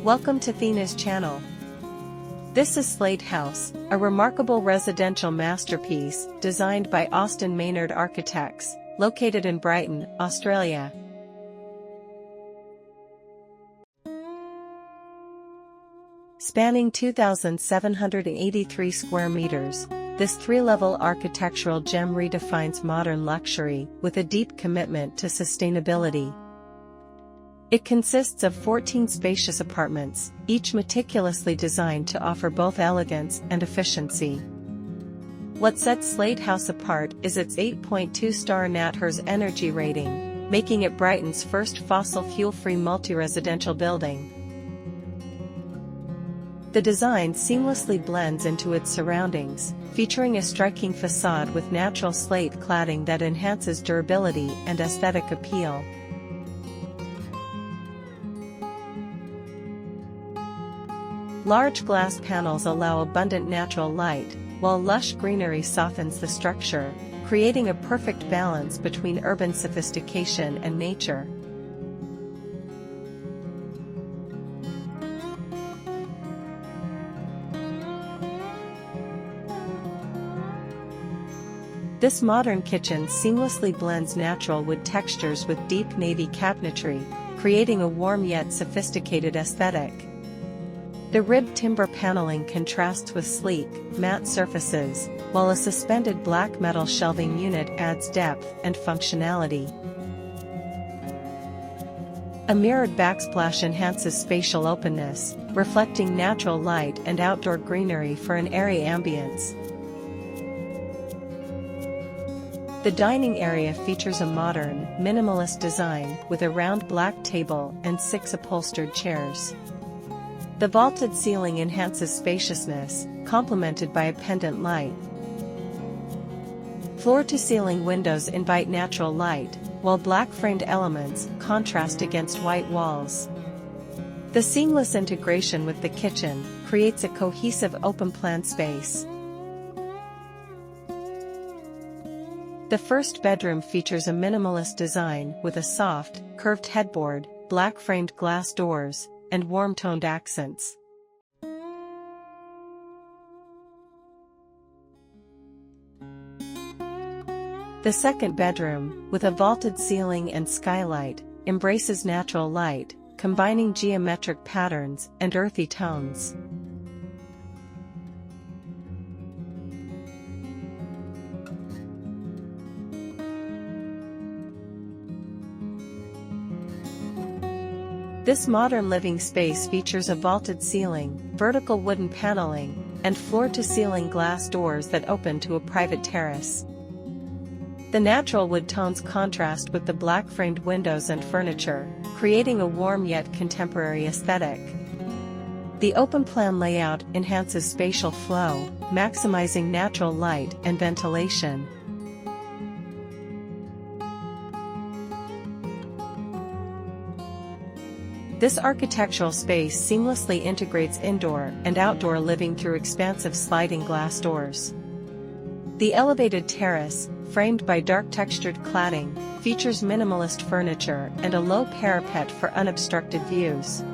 Welcome to Thena's channel. This is Slate House, a remarkable residential masterpiece designed by Austin Maynard Architects, located in Brighton, Australia. Spanning 2,783 square meters, this three-level architectural gem redefines modern luxury with a deep commitment to sustainability. It consists of 14 spacious apartments, each meticulously designed to offer both elegance and efficiency. What sets Slate House apart is its 8.2-star NatHERS energy rating, making it Brighton's first fossil fuel-free multi-residential building. The design seamlessly blends into its surroundings, featuring a striking facade with natural slate cladding that enhances durability and aesthetic appeal. Large glass panels allow abundant natural light, while lush greenery softens the structure, creating a perfect balance between urban sophistication and nature. This modern kitchen seamlessly blends natural wood textures with deep navy cabinetry, creating a warm yet sophisticated aesthetic. The ribbed timber paneling contrasts with sleek, matte surfaces, while a suspended black metal shelving unit adds depth and functionality. A mirrored backsplash enhances spatial openness, reflecting natural light and outdoor greenery for an airy ambience. The dining area features a modern, minimalist design with a round black table and 6 upholstered chairs. The vaulted ceiling enhances spaciousness, complemented by a pendant light. Floor-to-ceiling windows invite natural light, while black-framed elements contrast against white walls. The seamless integration with the kitchen creates a cohesive open-plan space. The first bedroom features a minimalist design with a soft, curved headboard, black-framed glass doors, and warm-toned accents. The second bedroom, with a vaulted ceiling and skylight, embraces natural light, combining geometric patterns and earthy tones. This modern living space features a vaulted ceiling, vertical wooden paneling, and floor-to-ceiling glass doors that open to a private terrace. The natural wood tones contrast with the black-framed windows and furniture, creating a warm yet contemporary aesthetic. The open-plan layout enhances spatial flow, maximizing natural light and ventilation. This architectural space seamlessly integrates indoor and outdoor living through expansive sliding glass doors. The elevated terrace, framed by dark textured cladding, features minimalist furniture and a low parapet for unobstructed views.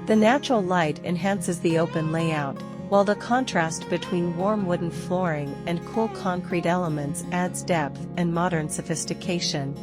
The natural light enhances the open layout, while the contrast between warm wooden flooring and cool concrete elements adds depth and modern sophistication.